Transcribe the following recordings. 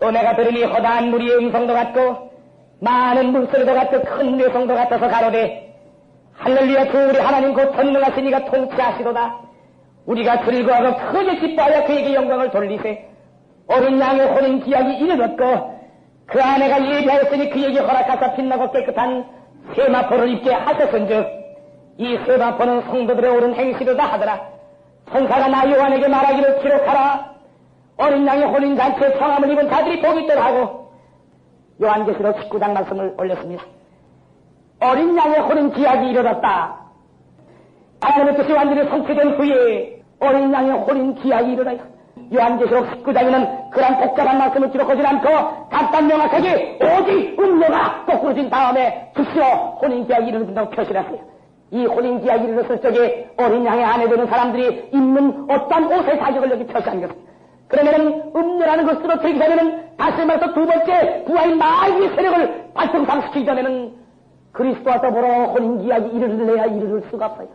또 내가 들으니 허다한 무리의 음성도 같고 많은 물소리도 같고 큰 뇌성도 같아서 가로되 할렐루야 주 우리 하나님 곧 전능하신 이가 통치하시도다. 우리가 즐거워하고 크게 기뻐하여 그에게 영광을 돌리세. 어린 양의 혼인 기약이 이르렀고 그 아내가 예비하였으니 그에게 허락하사 빛나고 깨끗한 세마포를 입게 하셨은즉 이 세마포는 성도들의 옳은 행실이다 하더라. 천사가 나 요한에게 말하기를 기록하라. 어린 양의 혼인 잔치에 성함을 입은 자들이 복이 있더라 하고 요한계시록 19장 말씀을 올렸습니다. 어린 양의 혼인 기약이 이르렀다. 하나님의 뜻이 완전히 성취된 후에 어린 양의 혼인 기약이 이르렀다. 요한계시록 19장에는 그런 복잡한 말씀을 기록하지 않고 간단 명확하게 오직 음료가 거꾸러진 다음에 즉시로 혼인 기약이 이르는다고 표시를 했어요. 이 혼인 기약이 이르렀을 적에 어린 양의 아내 되는 사람들이 입는 어떤 옷의 자격을 여기 표시한 것입니다. 그러면은 음료라는 것으로 되기전에는 다시 말해서 두 번째 부하인 마귀의 세력을 발동상시키기 전에는 그리스도와 더불어 혼인 기약이 이르러야 이르를 수가 없어요.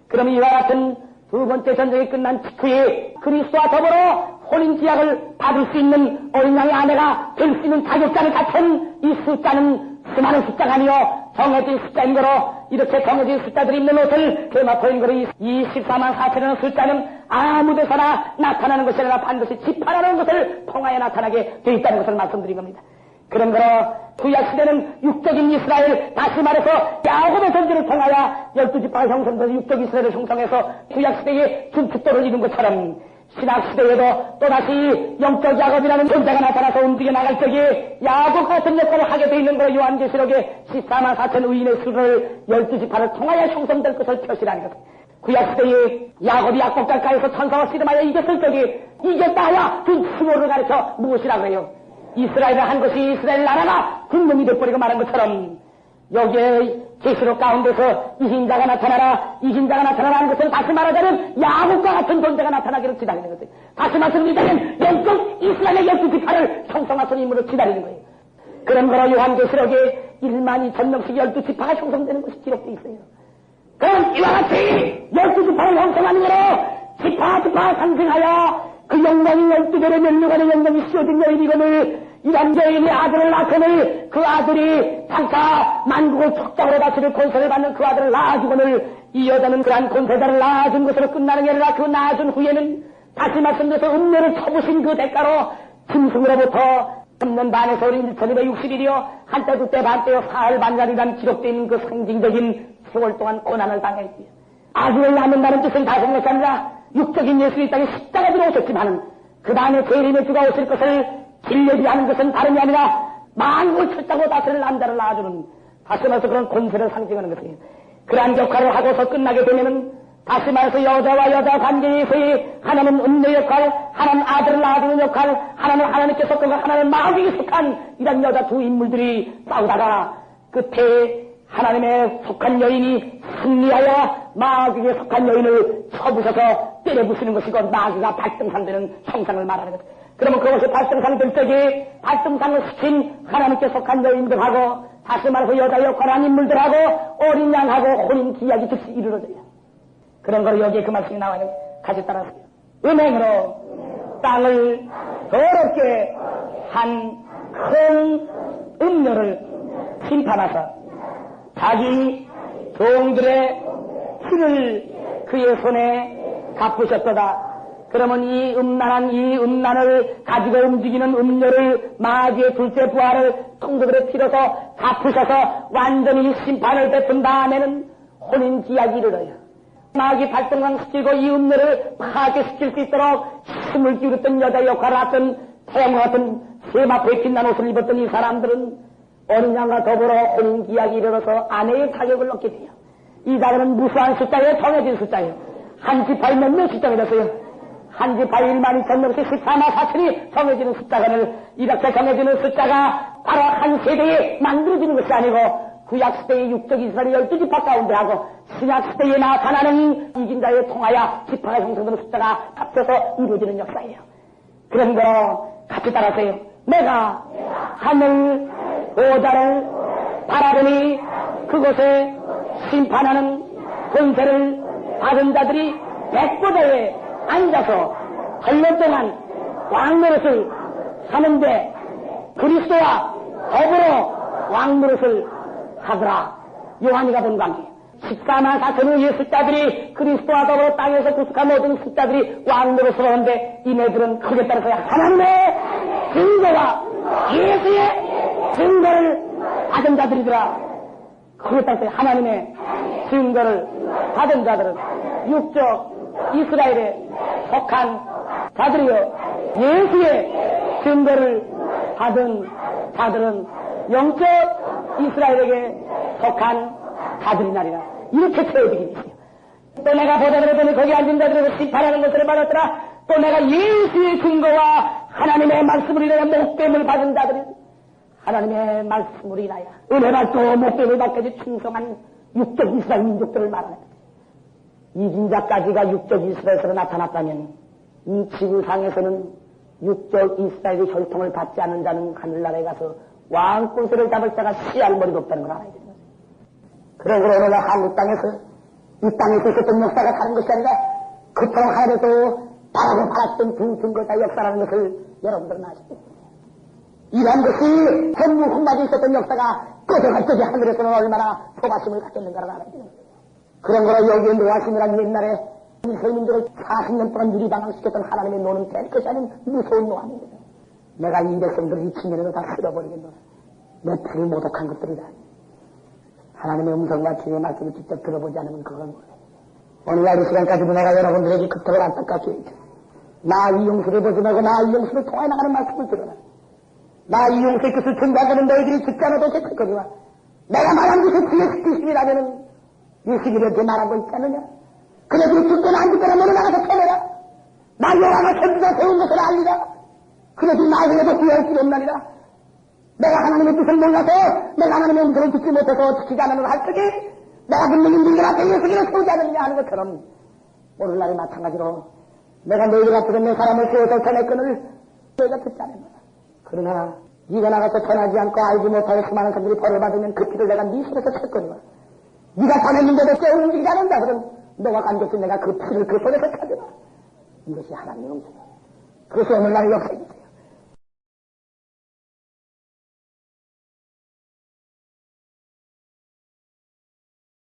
그럼 이와 같은 두 번째 전쟁이 끝난 직후에 그리스도와 더불어 혼인 기약을 받을 수 있는 어린 양의 아내가 될 수 있는 자격자를 갖춘 이 숫자는 수많은 숫자가 아니요 정해진 숫자인 거로 이렇게 정해진 숫자들이 있는 옷을 세마포인 거로 이 14만 4천이라는 숫자는 아무 데서나 나타나는 것이 아니라 반드시 지파라는 것을 통하여 나타나게 되어 있다는 것을 말씀드린 겁니다. 그런 거로 구약시대는 육적인 이스라엘, 다시 말해서 야곱의 존재를 통하여 12지파가 형성돼서 육적 이스라엘을 형성해서 구약시대에 중축도를 이룬 것처럼 신학시대에도 또다시 영적 야곱이라는 존재가 나타나서 움직여 나갈 적에 야곱 같은 역할을 하게 되어 있는 거로 요한계시록에 14만 4천 의인의 수를 12지파를 통하여 형성될 것을 표시하는 것. 구약시대에 야곱이 야곱 가까이서 천사와 씨름하여 이겼을 적에 이겼다 하여 그 수모를 가르쳐 무엇이라고 해요? 이스라엘을 한 것이 이스라엘 나라가 군명이 돼버리고 말한 것처럼 여기에 계시록 가운데서 이긴자가 나타나라 하는 것은 다시 말하자면 야곱과 같은 존재가 나타나기를 기다리는 것이에요. 다시 말씀드리자면 영적 이스라엘의 12지파를 형성하신 인물을 기다리는 거예요. 그런 거로 요한계시록에 1만 2천 명씩 12지파가 형성되는 것이 기록되어 있어요. 그럼 이와 같이 12지파를 형성하는 거로 지파 상승하여 그 영광이 12별의 멸류관의 영광이 씌워진 여인이거늘 이런 여인의 아들을 낳거늘 그 아들이 장차 만국을 척작으로 다스릴 권세를 받는 그 아들을 낳아주거늘 이 여자는 그러한 권세자를 낳아준 것으로 끝나는 게 아니라 그 낳아준 후에는 다시 말씀드려서 음료를 쳐부신 그 대가로 짐승으로부터 3년 반에서 어린 1260일이요 한때 두때 반때요 사흘 반자리란 기록된 그 상징적인 세월 동안 고난을 당했지요. 아들을 낳는다는 뜻은 다른 것이 아니라 육적인 예수의 땅에 십자가지로 오셨지만 그 다음에 재림의 주가 오실 것을 길려비하는 것은 다름이 아니라 만국을 쳤다고 다스릴 남자를 낳아주는 다시 말해서 그런 권세를 상징하는 것이에요. 그러한 역할을 하고서 끝나게 되면은 다시 말해서 여자와 여자 관계에서의 하나는 음녀 역할, 하나는 아들을 낳아주는 역할, 하나는 하나님께 속한 것, 하나는 마귀에 속한 이런 여자 두 인물들이 싸우다가 끝에 하나님의 속한 여인이 승리하여 마귀에 속한 여인을 쳐부셔서 때려부시는 것이고 마귀가 발등상되는 형상을 말하는 것. 그러면 그것이 발등상될 적에 발등상을 시킨 하나님께 속한 여인들하고 다시 말해서 여자 역할한 인물들하고 어린 양하고 혼인 기약이 즉시 이루어져요. 그런 거로 여기에 그 말씀이 나와요. 같이 따라하세요. 은행으로 땅을 더럽게 한 큰 음료를 심판하사 자기 종들의 피를 그의 손에 갚으셨도다. 그러면 이 음란을 가지고 움직이는 음료를 마귀의 둘째 부하를 성도들의 피로서 갚으셔서 완전히 심판을 베푼 다음에는 혼인 기약이 이르러요. 마귀 발동시키고 이 음료를 파괴시킬 수 있도록 힘을 기울였던 여자 역할을 했던 태양과 같은 세마포에 빛난 옷을 입었던 이 사람들은 어린 양과 더불어 혼인 기약이 이르러서 아내의 자격을 얻게 돼요. 이 자들은 무수한 숫자에 정해진 숫자예요. 한 지파에 몇 명씩 정해졌어요. 한 지파에 1만 2천 명씩 14만 4천이 정해지는 숫자를 이렇게 정해지는 숫자가 바로 한 세대에 만들어지는 것이 아니고 구약시대의 육적 이스라엘 12지파 가운데 하고 신약시대에 나타나는 이긴 자에 통하여 지파가 형성되는 숫자가 합쳐서 이루어지는 역사예요. 그런 거 같이 따라하세요. 내가 하늘 보좌를 바라보니 그곳에 심판하는 권세를 받은 자들이 백보좌에 앉아서 8년 동안 왕노릇을 하는데 그리스도와 더불어 왕노릇을 하더라. 요한이가 본 관계. 14만 4천 후의 숫자들이 그리스도와 더불어 땅에서 구속한 모든 숫자들이 왕노릇을 하는데 이네들은 크게 따라서 하나님의 증거와 예수의 증거를 받은 자들이더라. 크게 따라서 하나님의 증거를 받은 자들은 육적 이스라엘에 속한 자들이요 예수의 증거를 받은 자들은 영적 이스라엘에게 속한 자들이나리라. 이렇게 채워지기 있어요. 또 내가 보다를 보니 거기 앉은 자들에서 심판하는 것을 받았더라. 또 내가 예수의 증거와 하나님의 말씀을 인하여 목뱀을 받은 자들이 하나님의 말씀을 인하여 은혜받고 목뱀을 받까지 충성한 육적 이스라엘 민족들을 말하는 거예요. 이긴 자까지가 육적 이스라엘에서 나타났다면 이 지구상에서는 육적 이스라엘의 혈통을 받지 않는 자는 하늘나라에 가서 왕권세를 잡을 자가 씨알머리도 없다는 걸 알아야 되는 거예요. 그러므로 오늘 한국 땅에서 이 땅에서 있었던 역사가 다른 것이 아니라 그토록 하늘에도 바라고 바랐던 두 증거자 역사라는 것을 여러분들은 아시죠? 이러한 것이 전무 훗날에 있었던 역사가 꺼져갈 적에 하늘에서는 얼마나 소바심을 갖겠는가를 알아야 돼요. 그런 거로 여기에 노아심이란 옛날에 이스라엘민족을 40년 동안 유리방황시켰던 하나님의 노는 될 것이 아닌 무서운 노아입니다. 내가 이 백성들을 이 측면에서 다 쓸어버리겠노라. 내 피를 모독한 것들이다. 하나님의 음성과 주의 말씀을 직접 들어보지 않으면 그건 몰라. 오늘날 이 시간까지도 내가 여러분들에게 그토록 안타깝게 했죠. 나 이용수를 보지 말고 나 이용수를 통해 나가는 말씀을 들어라. 나 이용수의 뜻을 전가하는 너희들이 듣지 않아도 됐을 거니와 내가 말한 것이 주의 뜻이라면은 이 시기를 말한 거 있지 않느냐? 그래도 죽거나 안 죽거나 너는 나가서 쳐내라. 나 여호와가 천지가 세운 것을 알리라. 그래도 나중에도 후회할 길이 없나니라. 내가 하나님의 뜻을 몰라서 내가 하나님의 음성을 듣지 못해서 지키지 않으면 할 적이 내가 듣는 인들들 앞에 예수님을 세우지 않느냐 하는 것처럼 오늘날이 마찬가지로 내가 너희들 앞에서 내 사람을 세워서 전의 끈을 너희가 듣지 않는다. 그러나 네가 나가서 전하지 않고 알지 못하여 수많은 사람들이 벌을 받으면 그 피를 내가 네 손에서 찾거니와 네가 전했는데도 깨어 움직이지 않는다. 그럼 너가 간격히 내가 그 피를 그 손에서 찾으라. 이것이 하나님의 음성이야. 그것이 오늘날의 역사입니다.